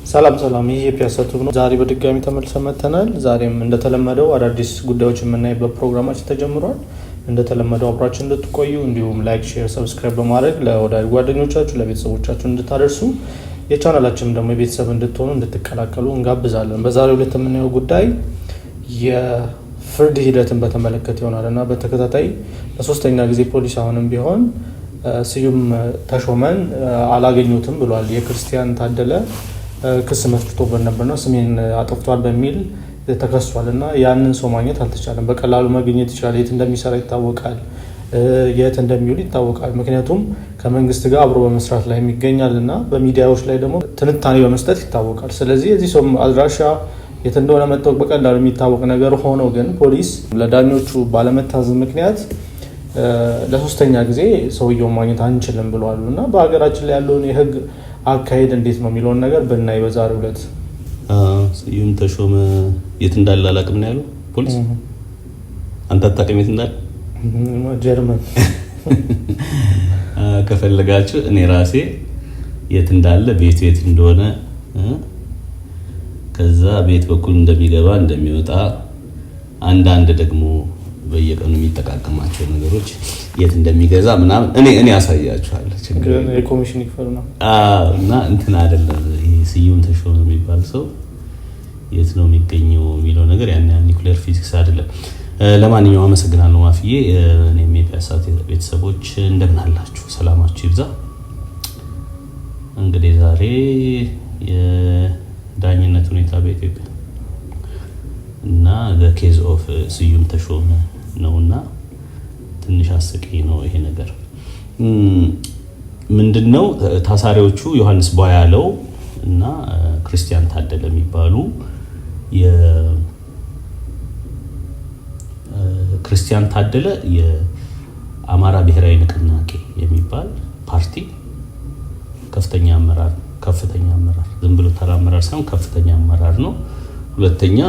ሰላም ይሄ ፒያሳቱ ነው። ዛሬ በድጋሚ ተመልሰን መጥተናል። ዛሬም እንደተለመደው አዳዲስ ጉዳዮችን የምናይበት ፕሮግራማችን ተጀምሯል። እንደተለመደው አብራችን እንድትቆዩ እንዲሁም ላይክ፣ ሼር፣ ሰብስክራይብ በማድረግ ለወዳጅ ጓደኞቻችሁ ለቤተሰቦቻችሁ እንድታደርሱ የቻናላችንም ደግሞ የቤተሰብ እንድትሆኑ እንድትቀላቀሉ እንጋብዛለን። በዛሬው ዕለት የምናየው ጉዳይ የፍርድ ሂደትን በተመለከተ ይሆናልና በተከታታይ ለሶስተኛ ጊዜ ፖሊስ አሁንም ቢሆን ስዩም ተሾመን አላገኙትም ብሏል። የክርስቲያን ታደለ ክስ መስርቶበት ነበርና ስሜን አጥፍቷል በሚል ተከሷልና ያንን ሰው ማግኘት አልተቻለም። በቀላሉ ማግኘት ይችላል። የት እንደሚሰራ ይታወቃል፣ የት እንደሚውል ይታወቃል። ምክንያቱም ከመንግስት ጋር አብሮ በመስራት ላይ ይገኛልና በሚዲያዎች ላይ ደግሞ ትንታኔ በመስጠት ይታወቃል። ስለዚህ የዚህ ሰው አድራሻ የት እንደሆነ መታወቅ በቀላሉ የሚታወቅ ነገር ሆኖ ግን ፖሊስ ለዳኞቹ ባለመታዘዝ ምክንያት ለሶስተኛ ጊዜ ሰውየውን ማግኘት አንችልም ብለዋልና በሀገራችን ላይ ያለውን የህግ አካሄድ እንዴት ነው የሚለውን ነገር በእናይ በዛሬው ዕለት ስዩም ተሾመ የት እንዳለ አላውቅም ነው ያለው ፖሊስ። አንተ አታውቅም የት እንዳለ? ጀርመን ከፈለጋችሁ እኔ ራሴ የት እንዳለ ቤት እንደሆነ ከዛ ቤት በኩል እንደሚገባ እንደሚወጣ አንዳንድ ደግሞ በየቀኑ የሚጠቃቀማቸው ነገሮች የት እንደሚገዛ ምናምን እኔ ያሳያችኋለሁ። ችግር የኮሚሽን ይፈሩ ነው እና እንትን አይደለም። ይሄ ስዩም ተሾመ የሚባል ሰው የት ነው የሚገኘው የሚለው ነገር ያን ኒውክሌር ፊዚክስ አይደለም። ለማንኛውም አመሰግናለሁ ማፍዬ። እኔም የፒያሳት ቤተሰቦች እንደምን አላችሁ? ሰላማችሁ ይብዛ። እንግዲህ ዛሬ የዳኝነት ሁኔታ በኢትዮጵያ እና the case of ስዩም ተሾመ ነውና ትንሽ አስቂኝ ነው ይሄ ነገር። ምንድነው ታሳሪዎቹ ዮሐንስ ቧያለው እና ክርስቲያን ታደለ የሚባሉ ክርስቲያን ታደለ የአማራ ብሔራዊ ንቅናቄ የሚባል ፓርቲ ከፍተኛ አመራር ዝም ብሎ ተራ አመራር ሳይሆን ከፍተኛ አመራር ነው። ሁለተኛ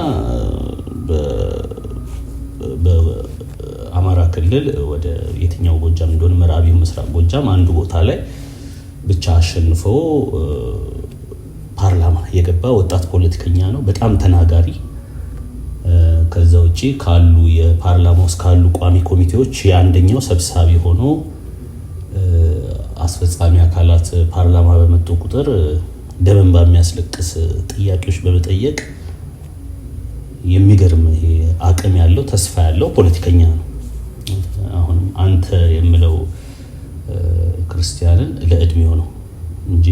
በአማራ ክልል ወደ የትኛው ጎጃም እንደሆነ ምዕራቢው ምስራቅ ጎጃም አንዱ ቦታ ላይ ብቻ አሸንፎ ፓርላማ የገባ ወጣት ፖለቲከኛ ነው። በጣም ተናጋሪ። ከዛ ውጪ ካሉ የፓርላማ ውስጥ ካሉ ቋሚ ኮሚቴዎች የአንደኛው ሰብሳቢ ሆኖ አስፈጻሚ አካላት ፓርላማ በመጡ ቁጥር ደምን በሚያስለቅስ ጥያቄዎች በመጠየቅ የሚገርም ይሄ አቅም ያለው ተስፋ ያለው ፖለቲከኛ ነው። አሁን አንተ የምለው ክርስቲያንን ለእድሜው ነው እንጂ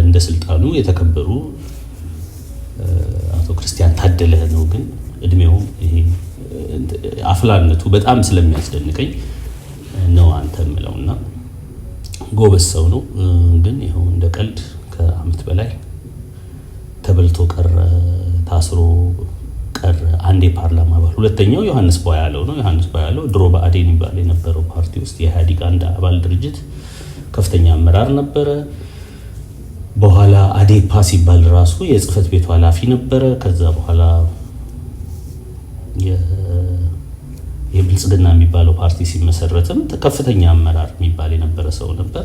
እንደ ስልጣኑ የተከበሩ አቶ ክርስቲያን ታደለ ነው። ግን እድሜው ይሄ አፍላነቱ በጣም ስለሚያስደንቀኝ ነው አንተ የምለውና ጎበዝ ሰው ነው። ግን ይሄው እንደ ቀልድ ከአመት በላይ ተበልቶ ቀረ፣ ታስሮ ቀረ። አንዴ ፓርላማ አባል። ሁለተኛው ዮሐንስ ቧያለው ነው። ዮሐንስ ቧያለው ድሮ በአዴን ይባል የነበረው ፓርቲ ውስጥ የኢህአዴግ አንድ አባል ድርጅት ከፍተኛ አመራር ነበረ። በኋላ አዴፓ ሲባል ራሱ የጽህፈት ቤቱ ኃላፊ ነበረ። ከዛ በኋላ የብልጽግና የሚባለው ፓርቲ ሲመሰረትም ከፍተኛ አመራር የሚባል የነበረ ሰው ነበር።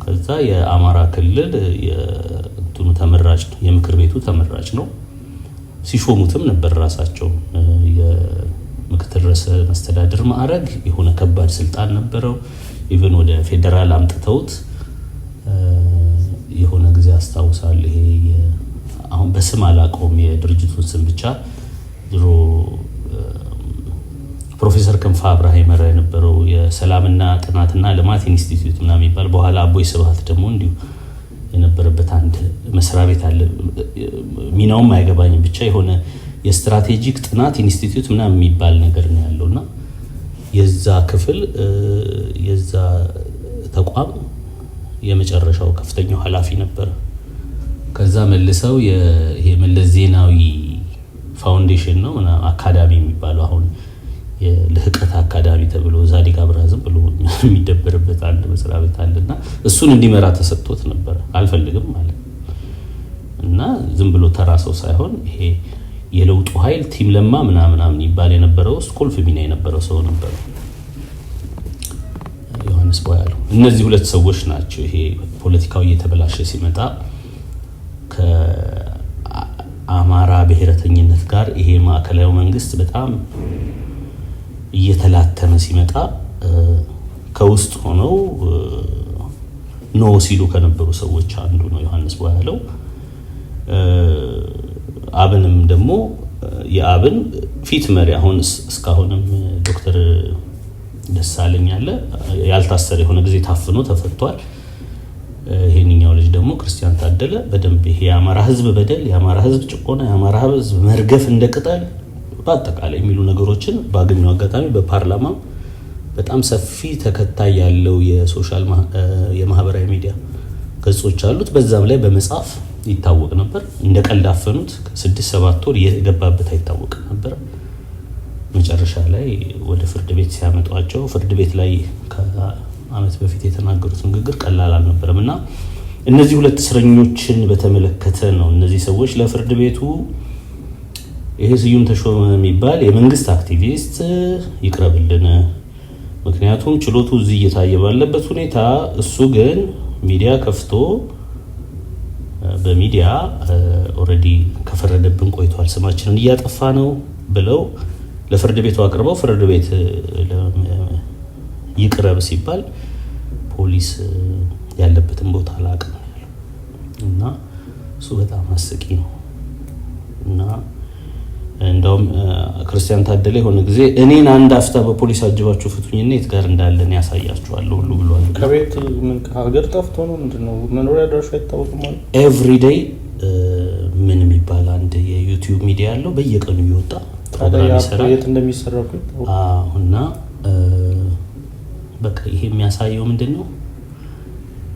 ከዛ የአማራ ክልል የእንትኑ ተመራጭ ነው፣ የምክር ቤቱ ተመራጭ ነው። ሲሾሙትም ነበር ራሳቸው የምክትል ርዕሰ መስተዳድር ማዕረግ የሆነ ከባድ ስልጣን ነበረው። ኢቭን ወደ ፌደራል አምጥተውት የሆነ ጊዜ አስታውሳለሁ። ይሄ አሁን በስም አላውቀውም የድርጅቱን ስም ብቻ ድሮ ፕሮፌሰር ክንፈ አብርሃ ይመራ የነበረው የሰላምና ጥናትና ልማት ኢንስቲትዩት ምናምን የሚባል በኋላ አቦይ ስብሃት ደግሞ እንዲሁ የነበረበት አንድ መስሪያ ቤት አለ። ሚናውም አይገባኝም ብቻ የሆነ የስትራቴጂክ ጥናት ኢንስቲትዩት ምናምን የሚባል ነገር ነው ያለውና የዛ ክፍል የዛ ተቋም የመጨረሻው ከፍተኛው ኃላፊ ነበር። ከዛ መልሰው ይሄ መለስ ዜናዊ ፋውንዴሽን ነው እና አካዳሚ የሚባለው አሁን የልህቀት አካዳሚ ተብሎ ዛዲግ አብራዝም ብሎ የሚደበርበት አንድ መስሪያ ቤት አለና እሱን እንዲመራ ተሰጥቶት ነበር። አልፈልግም ማለት እና ዝም ብሎ ተራ ሰው ሳይሆን ይሄ የለውጡ ኃይል ቲም ለማ ምናምን ይባል የነበረው ውስጥ ቁልፍ ሚና የነበረው ሰው ነበር ዮሐንስ ቧያለው። እነዚህ ሁለት ሰዎች ናቸው ይሄ ፖለቲካው እየተበላሸ ሲመጣ ከ ከአማራ ብሔረተኝነት ጋር ይሄ ማዕከላዊ መንግስት በጣም እየተላተመ ሲመጣ ከውስጥ ሆነው ኖ ሲሉ ከነበሩ ሰዎች አንዱ ነው ዮሐንስ ቧያለው። አብንም ደግሞ የአብን ፊት መሪ አሁን እስካሁንም ዶክተር ደሳለኝ አለ ያልታሰረ የሆነ ጊዜ ታፍኖ ተፈቷል። ይሄንኛው ልጅ ደግሞ ክርስቲያን ታደለ በደንብ ይሄ የአማራ ህዝብ በደል፣ የአማራ ህዝብ ጭቆና፣ የአማራ ህዝብ መርገፍ እንደቅጠል በአጠቃላይ የሚሉ ነገሮችን ባገኘው አጋጣሚ በፓርላማ በጣም ሰፊ ተከታይ ያለው የሶሻል የማህበራዊ ሚዲያ ገጾች አሉት። በዛም ላይ በመጻፍ ይታወቅ ነበር። እንደ ቀልድ አፈኑት። 6-7 ወር የገባበት አይታወቅም ነበር። መጨረሻ ላይ ወደ ፍርድ ቤት ሲያመጧቸው ፍርድ ቤት ላይ ከዓመት በፊት የተናገሩት ንግግር ቀላል አልነበረም እና እነዚህ ሁለት እስረኞችን በተመለከተ ነው እነዚህ ሰዎች ለፍርድ ቤቱ ይሄ ስዩም ተሾመ የሚባል የመንግስት አክቲቪስት ይቅረብልን፣ ምክንያቱም ችሎቱ እዚህ እየታየ ባለበት ሁኔታ እሱ ግን ሚዲያ ከፍቶ በሚዲያ ኦሬዲ ከፈረደብን ቆይቷል፣ ስማችንን እያጠፋ ነው ብለው ለፍርድ ቤቱ አቅርበው ፍርድ ቤት ይቅረብ ሲባል ፖሊስ ያለበትን ቦታ አላውቅም ያለው እና እሱ በጣም አስቂ ነው። እና እንደውም ክርስቲያን ታደለ የሆነ ጊዜ እኔን አንድ አፍታ በፖሊስ አጅባችሁ ፍቱኝና የት ጋር እንዳለን ያሳያችኋለሁ ሁሉ ብሏል። ከቤት ምን ሀገር ጠፍቶ ነው ምንድነው መኖሪያ አድራሻው አይታወቅም ማለት ኤቭሪዴይ ምን የሚባል አንድ የዩቲዩብ ሚዲያ ያለው በየቀኑ ይወጣ ፕሮግራም ይሰራል። የት እንደሚሰራው እና በቃ ይሄ የሚያሳየው ምንድነው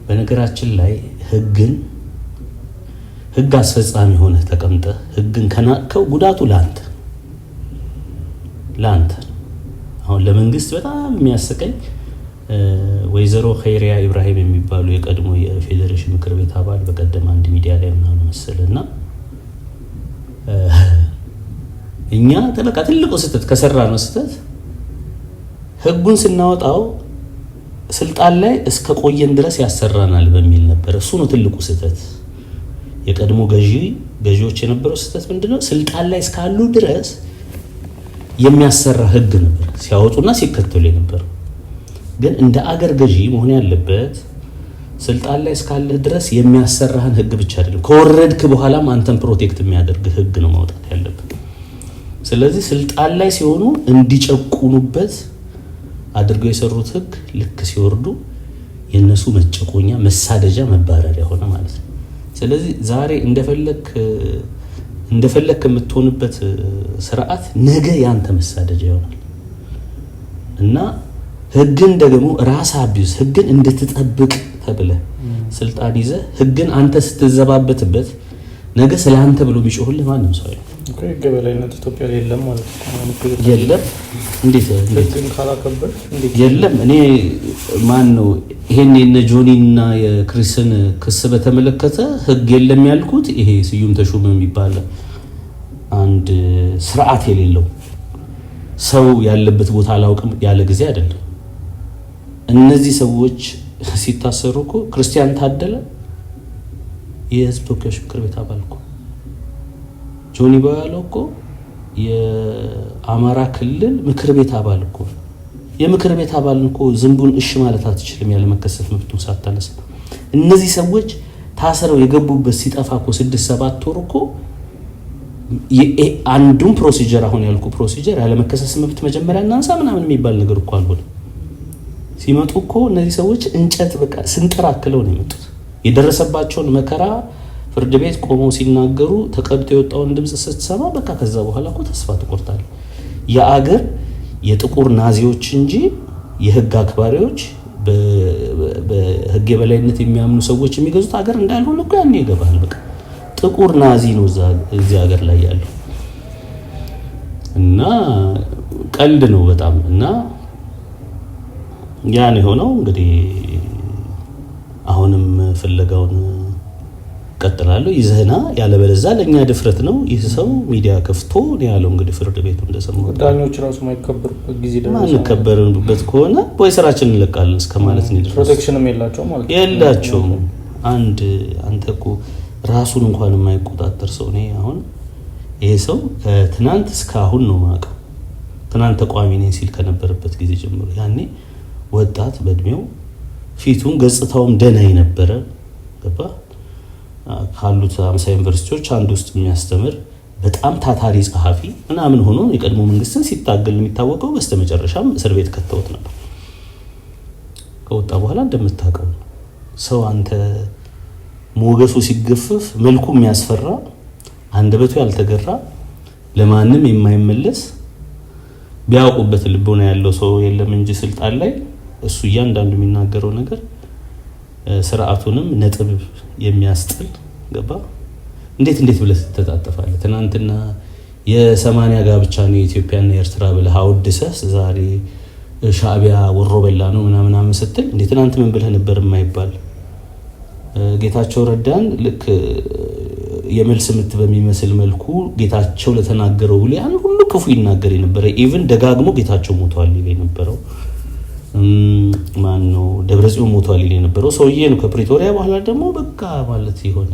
በነገራችን ላይ ህግ አስፈጻሚ ሆነ ተቀምጠ ህግን ከናቀው ጉዳቱ ላንተ አሁን ለመንግስት በጣም የሚያስቀኝ ወይዘሮ ኸይሪያ ኢብራሂም የሚባሉ የቀድሞ የፌዴሬሽን ምክር ቤት አባል በቀደም አንድ ሚዲያ ላይ ምናምን መሰለና እኛ ተበቃ ትልቁ ስህተት ከሰራ ነው ስህተት ህጉን ስናወጣው ስልጣን ላይ እስከ ቆየን ድረስ ያሰራናል በሚል ነበር። እሱ ነው ትልቁ ስህተት። የቀድሞ ገዢዎች የነበረው ስህተት ምንድነው? ስልጣን ላይ እስካሉ ድረስ የሚያሰራ ህግ ነበር ሲያወጡና ሲከተሉ የነበር። ግን እንደ አገር ገዢ መሆን ያለበት ስልጣን ላይ እስካለ ድረስ የሚያሰራህን ህግ ብቻ አይደለም፣ ከወረድክ በኋላም አንተን ፕሮቴክት የሚያደርግ ህግ ነው ማውጣት ያለበት። ስለዚህ ስልጣን ላይ ሲሆኑ እንዲጨቁኑበት አድርገው የሰሩት ህግ ልክ ሲወርዱ የነሱ መጨቆኛ፣ መሳደጃ፣ መባረሪያ ሆነ ማለት ነው። ስለዚህ ዛሬ እንደፈለክ የምትሆንበት ስርዓት ነገ ያንተ መሳደጃ ይሆናል እና ህግን ደግሞ ራስ አቢዩዝ ህግን እንድትጠብቅ ተብለ ስልጣን ይዘ ህግን አንተ ስትዘባበትበት ነገ ስለአንተ ብሎ ቢጮህልህ ማንም ሰው አይደለም። ገበላይነት ኢትዮጵያ ላይ የለም ማለት ነው። የለም እንዴት ካላከበር የለም። እኔ ማን ነው ይሄን የነ ጆኒና የክሪስን ክስ በተመለከተ ህግ የለም ያልኩት ይሄ ስዩም ተሾመ የሚባል አንድ ስርዓት የሌለው ሰው ያለበት ቦታ አላውቅም ያለ ጊዜ አይደለም። እነዚህ ሰዎች ሲታሰሩ እኮ ክርስቲያን ታደለ የህዝብ ተወካዮች ምክር ቤት አባል እኮ፣ ጆኒ ቧያለው እኮ የአማራ ክልል ምክር ቤት አባል እኮ። የምክር ቤት አባልን እኮ ዝንቡን እሺ ማለት አትችልም ያለ መከሰት መብቱን ሳታነሳ። እነዚህ ሰዎች ታሰረው የገቡበት ሲጠፋ እኮ 6-7 ወር እኮ አንዱን ፕሮሲጀር አሁን ያልኩ ፕሮሲጀር ያለ መከሰስ መብት መጀመሪያ እናንሳ ምናምን የሚባል ነገር እኮ አልሆነም። ሲመጡ እኮ እነዚህ ሰዎች እንጨት በቃ ስንጥር አክለው ነው የመጡት። የደረሰባቸውን መከራ ፍርድ ቤት ቆመው ሲናገሩ ተቀብቶ የወጣውን ድምጽ ስትሰማ በቃ ከዛ በኋላ እኮ ተስፋ ትቆርጣለህ። የአገር የጥቁር ናዚዎች እንጂ የህግ አክባሪዎች በህግ የበላይነት የሚያምኑ ሰዎች የሚገዙት ሀገር እንዳልሆነ እኮ ያኔ ይገባል። በቃ ጥቁር ናዚ ነው እዚህ ሀገር ላይ ያለው እና ቀልድ ነው በጣም። እና ያን የሆነው እንግዲህ አሁንም ፍለጋውን ቀጥላለሁ ይዘህና ያለበለዚያ ለኛ ድፍረት ነው። ይህ ሰው ሚዲያ ከፍቶ ነው ያለው። እንግዲህ ፍርድ ቤቱ እንደሰማው ዳኞች ራሱ ማይከበሩበት ጊዜ ደረሰ። ማንከበሩበት ከሆነ ወይ ስራችን እንለቃለን እስከማለት ነው ድረስ። ፕሮቴክሽንም የላቸው ማለት ነው። የላቸውም። አንተ እኮ ራሱን እንኳን የማይቆጣጠር ሰው ነው። አሁን ይሄ ሰው ከትናንት እስካሁን ነው ማቀው። ትናንት ተቋሚ ነኝ ሲል ከነበረበት ጊዜ ጀምሮ ያኔ ወጣት በእድሜው ፊቱን ገጽታውም ደህና የነበረ ገባ ካሉት 50 ዩኒቨርሲቲዎች አንድ ውስጥ የሚያስተምር በጣም ታታሪ ጸሐፊ ምናምን ሆኖ የቀድሞ መንግስትን ሲታገል የሚታወቀው በስተመጨረሻም እስር ቤት ከተውት ነበር። ከወጣ በኋላ እንደምታውቀው ሰው አንተ ሞገሱ ሲገፍፍ መልኩ የሚያስፈራ አንደበቱ ያልተገራ ለማንም የማይመለስ ቢያውቁበት ልቦና ያለው ሰው የለም እንጂ ስልጣን ላይ እሱ እያንዳንዱ የሚናገረው ነገር ስርዓቱንም ነጥብ የሚያስጥል ገባ። እንዴት ብለህ ተጣጣፋለህ? ትናንትና የ80 ጋብቻ ነው የኢትዮጵያና የኤርትራ ብለህ አውድሰህ ዛሬ ሻዕቢያ ወሮ በላ ነው ምናምን ስትል እንዴ ትናንት ምን ብለህ ነበር የማይባል ጌታቸው ረዳን ልክ የመልስ ምት በሚመስል መልኩ ጌታቸው ለተናገረው ብሎ ያን ሁሉ ክፉ ይናገር የነበረ ኢቭን ደጋግሞ ጌታቸው ሞቷል ይል የነበረው ማን ነው ደብረጽዮን ሞቷል ይል የነበረው ሰውዬ ነው። ከፕሪቶሪያ በኋላ ደግሞ በቃ ማለት የሆነ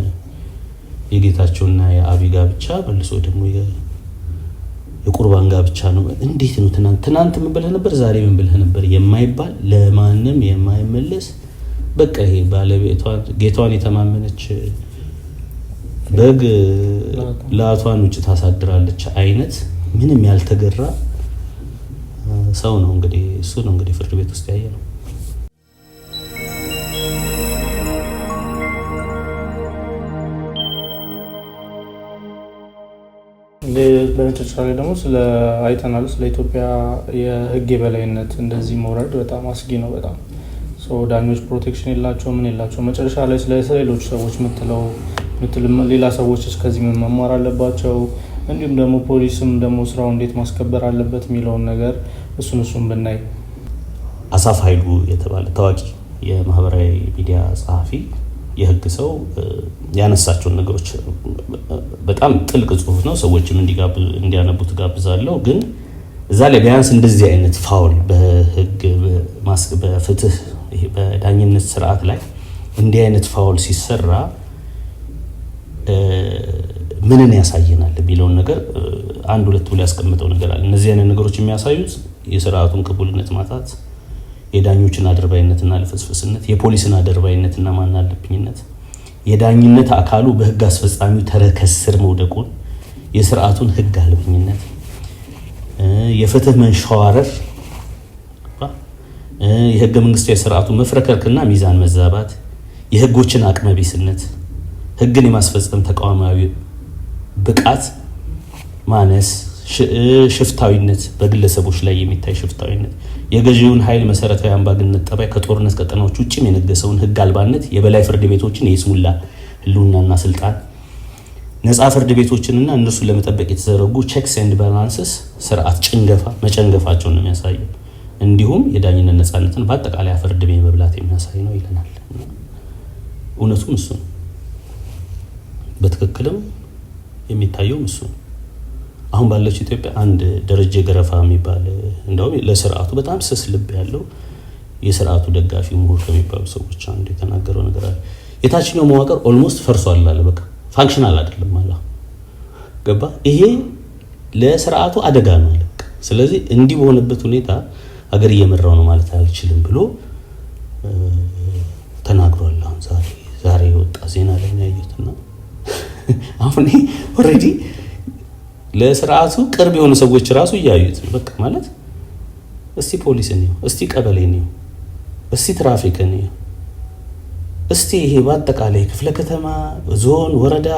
የጌታቸውና የአብይ ጋብቻ መልሶ ደግሞ የቁርባን ጋብቻ ነው። እንዴት ነው ትናንት ምን ብለህ ነበር ዛሬ ምን ብለህ ነበር የማይባል ለማንም የማይመለስ በቃ ይሄ ባለቤቷን ጌታዋን የተማመነች በግ ላቷን ውጭ ታሳድራለች አይነት ምንም ያልተገራ ሰው ነው። እንግዲህ እሱ ነው እንግዲህ ፍርድ ቤት ውስጥ ያየ ነው። በመጨረሻ ላይ ደግሞ ስለ አይተናል ስለ ኢትዮጵያ የህግ የበላይነት እንደዚህ መውረድ በጣም አስጊ ነው። በጣም ዳኞች ፕሮቴክሽን የላቸው ምን የላቸው። መጨረሻ ላይ ስለ ሌሎች ሰዎች ምትለው ሌላ ሰዎች እስከዚህ ምን መማር አለባቸው፣ እንዲሁም ደግሞ ፖሊስም ደግሞ ስራው እንዴት ማስከበር አለበት የሚለውን ነገር እሱን ብናይ አሳፍ ኃይሉ የተባለ ታዋቂ የማህበራዊ ሚዲያ ጸሐፊ የህግ ሰው ያነሳቸውን ነገሮች በጣም ጥልቅ ጽሁፍ ነው። ሰዎችም እንዲያነቡት ጋብዛለሁ። ግን እዛ ላይ ቢያንስ እንደዚህ አይነት ፋውል በህግ በፍትህ በዳኝነት ስርዓት ላይ እንዲህ አይነት ፋውል ሲሰራ ምንን ያሳየናል የሚለውን ነገር አንድ ሁለት ብሎ ያስቀምጠው ነገር አለ። እነዚህ አይነት ነገሮች የሚያሳዩት የስርዓቱን ቅቡልነት ማጣት፣ የዳኞችን አድርባይነትና ልፍስፍስነት፣ የፖሊስን አድርባይነትና ማናለብኝነት፣ የዳኝነት አካሉ በህግ አስፈጻሚው ተረከዝ ስር መውደቁን፣ የስርዓቱን ህግ አልበኝነት፣ የፍትህ መንሸዋረር፣ የህገ መንግስታዊ ስርዓቱ መፍረከርክና ሚዛን መዛባት፣ የህጎችን አቅመቢስነት፣ ህግን የማስፈጸም ተቋማዊ ብቃት ማነስ፣ ሽፍታዊነት፣ በግለሰቦች ላይ የሚታይ ሽፍታዊነት፣ የገዢውን ኃይል መሰረታዊ አምባገነንነት ጠባይ፣ ከጦርነት ቀጠናዎች ውጭም የነገሰውን ህግ አልባነት፣ የበላይ ፍርድ ቤቶችን የይስሙላ ህልውናና ስልጣን፣ ነፃ ፍርድ ቤቶችንና እነሱን ለመጠበቅ የተዘረጉ ቼክስ ኤንድ ባላንስስ ስርዓት መጨንገፋቸውን ነው የሚያሳየው። እንዲሁም የዳኝነት ነፃነትን በአጠቃላይ አፈርድሜ መብላት የሚያሳይ ነው ይለናል። እውነቱም እሱ ነው። በትክክልም የሚታየውም እሱ ነው። አሁን ባለችው ኢትዮጵያ አንድ ደረጀ ገረፋ የሚባል እንደውም ለስርዓቱ በጣም ስስ ልብ ያለው የስርዓቱ ደጋፊ ምሁር ከሚባሉ ሰዎች አንዱ የተናገረው ነገር አለ። የታችኛው መዋቅር ኦልሞስት ፈርሷል አለ። በቃ ፋንክሽናል አይደለም አለ። ገባ? ይሄ ለስርዓቱ አደጋ ነው አለ። ስለዚህ እንዲህ በሆነበት ሁኔታ ሀገር እየመራው ነው ማለት አልችልም ብሎ ተናግሯል። አሁን ዛሬ ወጣ ዜና ላይ ነው ያየሁትና አሁን ኦሬዲ ለስርዓቱ ቅርብ የሆኑ ሰዎች ራሱ እያዩት ነው። በቃ ማለት እስቲ ፖሊስ ነው፣ እስቲ ቀበሌ ነው፣ እስቲ ትራፊክ ነው፣ እስቲ ይሄ በአጠቃላይ ክፍለ ከተማ፣ ዞን፣ ወረዳ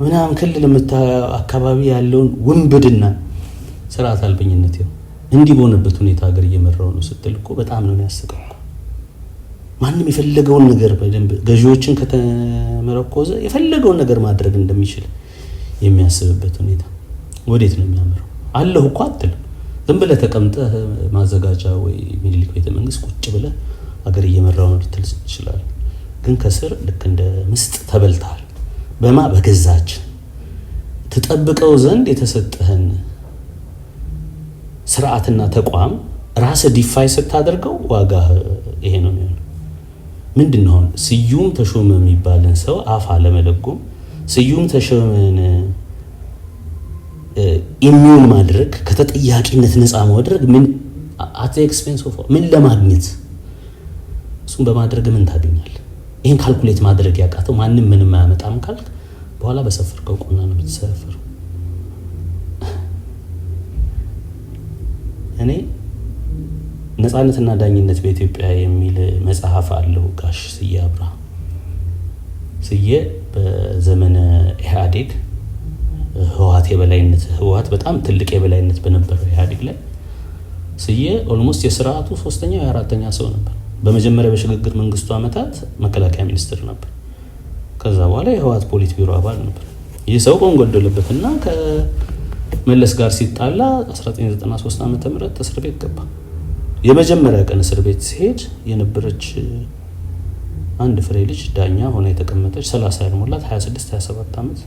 ምናምን ክልል አካባቢ ያለውን ውንብድና ስርዓት አልበኝነት ነው እንዲህ በሆነበት ሁኔታ ሀገር እየመራው ነው ስትል እኮ በጣም ነው የሚያስቀው። ማንም የፈለገውን ነገር በደንብ ገዢዎችን ከተመረኮዘ የፈለገውን ነገር ማድረግ እንደሚችል የሚያስብበት ሁኔታ ወዴት ነው የሚያመራው? አለሁ እኮ አትልም። ዝም ብለህ ተቀምጠህ ማዘጋጃ ወይ ሚኒሊክ ቤተ መንግስት ቁጭ ብለህ ሀገር እየመራው ነው ልትል ትችላለህ። ግን ከስር ልክ እንደ ምስጥ ተበልተሃል። በማ በገዛችን ተጠብቀው ዘንድ የተሰጠህን ስርዓትና ተቋም ራስህ ዲፋይ ስታደርገው ዋጋ ይሄ ነው የሚሆነው። ምንድነው ስዩም ተሾመ የሚባልን ሰው አፍ አለመለጎም፣ ስዩም ተሾመን ኢሚዩን ማድረግ ከተጠያቂነት ነፃ ማድረግ ምን at the expense of ምን ለማግኘት እሱን በማድረግ ምን ታገኛለህ? ይሄን ካልኩሌት ማድረግ ያቃተው ማንንም ምንም አያመጣም ካልክ በኋላ በሰፈርከው ቁና ነው የምትሰፈረው። እኔ ነፃነትና ዳኝነት በኢትዮጵያ የሚል መጽሐፍ አለው ጋሽ ስዬ አብርሃ። ስዬ በዘመነ ኢህአዴግ ህወሓት በጣም ትልቅ የበላይነት በነበረው ኢህአዴግ ላይ ስዬ ኦልሞስት የሥርዓቱ 3ኛ ወይ 4ኛ ሰው ነበር። በመጀመሪያ በሽግግር መንግስቱ ዓመታት መከላከያ ሚኒስትር ነበር። ከዛ በኋላ የህወሓት ፖሊት ቢሮ አባል ነበር። ይህ ሰው ቆንጎልዶለበትና ከመለስ ጋር ሲጣላ 1993 ዓመተ ምህረት እስር ቤት ገባ። የመጀመሪያ ቀን እስር ቤት ሲሄድ የነበረች አንድ ፍሬ ልጅ ዳኛ ሆነ የተቀመጠች 30 ያልሞላት 26 27 ዓመት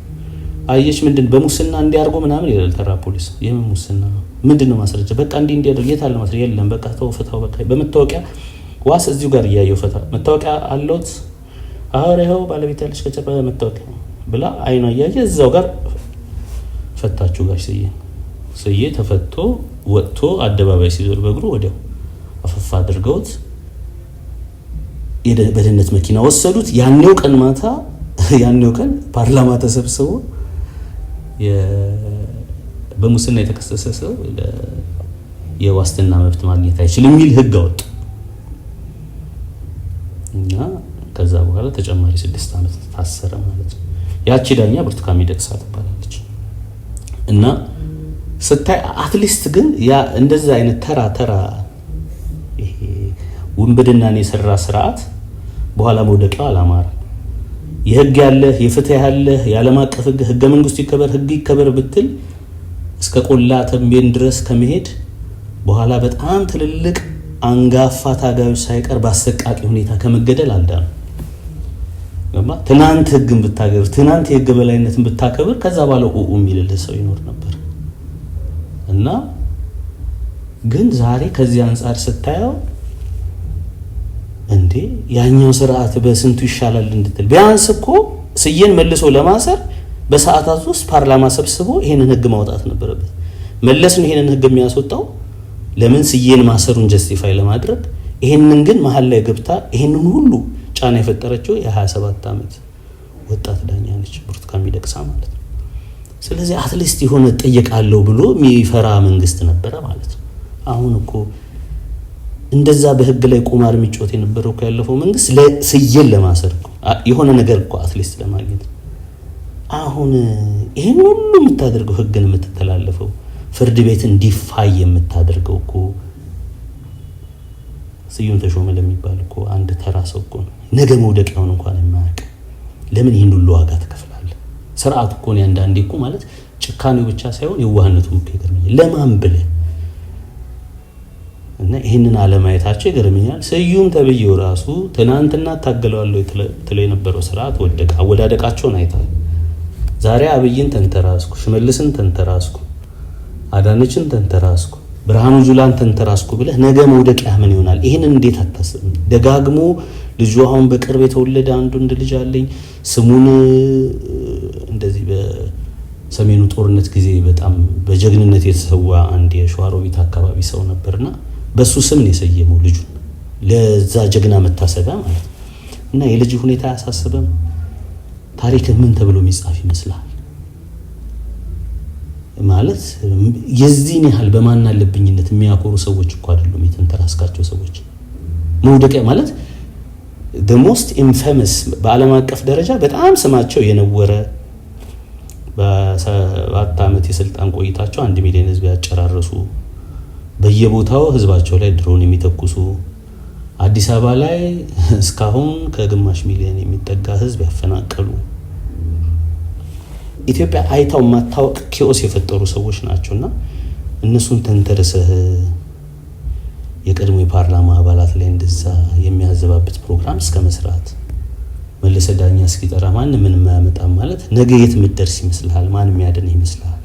አየች። ምንድን በሙስና እንዲያርጎ ምናምን ይላል ተራ ፖሊስ። የምን ሙስና ነው? ምንድነው ማስረጃ? በቃ እንዲያደርግ የታለ ማስረጃ? የለም በቃ ተወፈታው በቃ በመታወቂያ ዋስ እዚሁ ጋር እያየው ፈታ መታወቂያ አለውት አውሬው ባለቤት ያለች ከጨበ መታወቂያ ብላ አይኗ እያየ እዛው ጋር ፈታችሁ ጋር ስዬ ተፈቶ ወጥቶ አደባባይ ሲዞር በእግሩ ወዲያው አፈፋ አድርገውት በደህንነት መኪና ወሰዱት። ያኔው ቀን ፓርላማ ተሰብስቦ በሙስና የተከሰሰ ሰው የዋስትና መብት ማግኘት አይችልም የሚል ህግ አወጡ እና ከዛ በኋላ ተጨማሪ 6 ዓመት ታሰረ ማለት ነው። ያቺ ዳኛ ብርቱካን ሚደቅሳ ትባላለች። እና ስታይ አትሊስት ግን ያ እንደዛ አይነት ተራ ይሄ ውንብድናን የሰራ ስርዓት በኋላ መውደቂያው አላማረ። የህግ ያለ የፍትህ ያለ የዓለም አቀፍ ህገ መንግስቱ ህግ ይከበር ብትል እስከ ቆላ ተንቤን ድረስ ከመሄድ በኋላ በጣም ትልልቅ አንጋፋ ታጋዮች ሳይቀር በአሰቃቂ ሁኔታ ከመገደል አልዳኑ። ትናንት ህግን ብታገር ትናንት የህግ በላይነትን ብታከብር ከዛ ባለ የሚልልህ ሰው ይኖር ነበር። እና ግን ዛሬ ከዚህ አንፃር ስታየው እንዴ ያኛው ስርዓት በስንቱ ይሻላል እንድትል ቢያንስ እኮ ስዬን መልሶ ለማሰር በሰዓታት ውስጥ ፓርላማ ሰብስቦ ይሄንን ህግ ማውጣት ነበረበት። መለስ ነው ይሄንን ህግ የሚያስወጣው ለምን ስዬን ማሰሩን ጀስቲፋይ ለማድረግ። ይሄንን ግን መሀል ላይ ገብታ ይሄንን ሁሉ ጫና የፈጠረችው የ27 ዓመት ወጣት ዳኛ ነች ብርቱካን ሚደቅሳ ማለት ነው። ስለዚህ አትሊስት የሆነ ጠየቃለሁ ብሎ የሚፈራ መንግስት ነበረ ማለት ነው። አሁን እኮ እንደዛ በህግ ላይ ቁማር የሚጮት የነበረው ያለፈው መንግስት ለስዬን ለማሰር የሆነ ነገር እኮ አትሊስት ለማግኘት አሁን ይሄን ሁሉ የምታደርገው ህግን የምትተላለፈው ፍርድ ቤት እንዲፋይ የምታደርገው እኮ ስዩም ተሾመ ለሚባል እኮ አንድ ተራ ሰው እኮ ነው። ነገ መውደቂያውን እንኳን የማያውቅ ለምን ይሄን ሁሉ ዋጋ ትከፍላለህ? ስርዓቱ እኮ ነው አንዳንዴ እኮ ማለት ጭካኔው ብቻ ሳይሆን የዋህነቱም እኮ ይገርመኛል። ለማን ብለህ እና ይሄንን አለማየታቸው ይገርመኛል። ስዩም ተብዬው ራሱ ትናንትና ታገለዋለሁ ትለው የነበረው ስርዓት ወደቀ። አወዳደቃቸውን አይታል። ዛሬ አብይን ተንተራስኩ፣ ሽመልስን ተንተራስኩ፣ አዳነችን ተንተራስኩ፣ ብርሃኑ ጁላን ተንተራስኩ ብለህ ነገ መውደቂያ ምን ይሆናል? ይሄንን እንዴት አታስብም? ደጋግሞ ልጁ አሁን በቅርብ የተወለደ አንዱ እንደ ልጅ አለኝ ስሙን እንደዚህ በሰሜኑ ጦርነት ጊዜ በጣም በጀግንነት የተሰዋ አንድ የሸዋሮቢት አካባቢ ሰው ነበርና በሱ ስም ነው የሰየመው ልጁ ለዛ ጀግና መታሰቢያ ማለት ነው። እና የልጅ ሁኔታ ያሳስበም ታሪክ ምን ተብሎ የሚጻፍ ይመስላል? ማለት የዚህን ያህል በማን አለብኝነት የሚያኮሩ ሰዎች እኮ አይደሉም የተንተራስካቸው ሰዎች። መውደቂያ ማለት the most infamous በዓለም አቀፍ ደረጃ በጣም ስማቸው የነወረ በ7 ዓመት የስልጣን ቆይታቸው 1 ሚሊዮን ህዝብ ያጨራረሱ በየቦታው ህዝባቸው ላይ ድሮን የሚተኩሱ አዲስ አበባ ላይ እስካሁን ከግማሽ ሚሊዮን የሚጠጋ ህዝብ ያፈናቀሉ ኢትዮጵያ አይታው ማታወቅ ኪዮስ የፈጠሩ ሰዎች ናቸውና እነሱን ተንተርሰህ የቀድሞ የፓርላማ አባላት ላይ እንደዛ የሚያዘባበት ፕሮግራም እስከ መስራት መልሰ ዳኛ እስኪጠራ ማን ምን ማያመጣም ማለት ነገ የት ምትደርስ ይመስልሃል? ማን የሚያድን ይመስልሃል?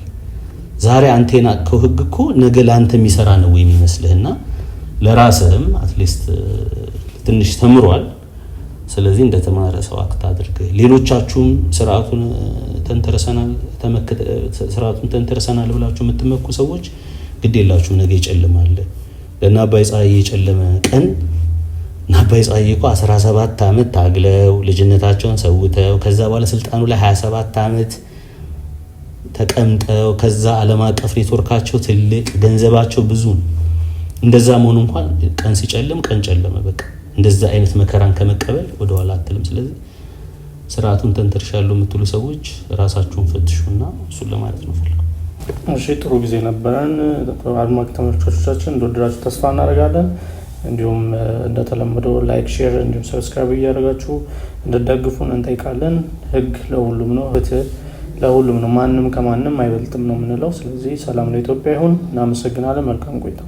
ዛሬ አንተ የናቀው ህግ እኮ ነገ ላንተ የሚሰራ ነው የሚመስልህና ለራስህም አትሊስት ትንሽ ተምሯል ስለዚህ እንደተማረ ሰው አክት አድርግ። ሌሎቻችሁም ስርዓቱን ተንተርሰናል ብላችሁ የምትመኩ ሰዎች ግድ የላችሁ፣ ነገ ይጨልማል። ለና አባይ ፀሐዬ የጨለመ ቀን አባይ ፀሐዬ እኮ 17 ዓመት ታግለው ልጅነታቸውን ሰውተው ከዛ በኋላ ስልጣኑ ላይ 27 ዓመት ተቀምጠው ከዛ ዓለም አቀፍ ኔትወርካቸው ትልቅ ገንዘባቸው ብዙ እንደዛ መሆኑ እንኳን ቀን ሲጨልም ቀን ጨለመ በቃ። እንደዛ አይነት መከራን ከመቀበል ወደ ኋላ አትልም። ስለዚህ ስርዓቱን ተንተርሻለሁ የምትሉ ሰዎች ራሳችሁን ፈትሹና እሱን ለማለት ነው ፈልገው። እሺ ጥሩ ጊዜ ነበረን። አድማጭ ተመልካቾቻችን እንደወደዳችሁ ተስፋ እናደርጋለን። እንዲሁም እንደተለመደው ላይክ፣ ሼር እንዲሁም ሰብስክራይብ እያደረጋችሁ እንድትደግፉን እንጠይቃለን። ህግ ለሁሉም ነው፣ ፍትህ ለሁሉም ነው። ማንም ከማንም አይበልጥም ነው የምንለው። ስለዚህ ሰላም ለኢትዮጵያ ይሁን። እናመሰግናለን። መልካም ቆይታ።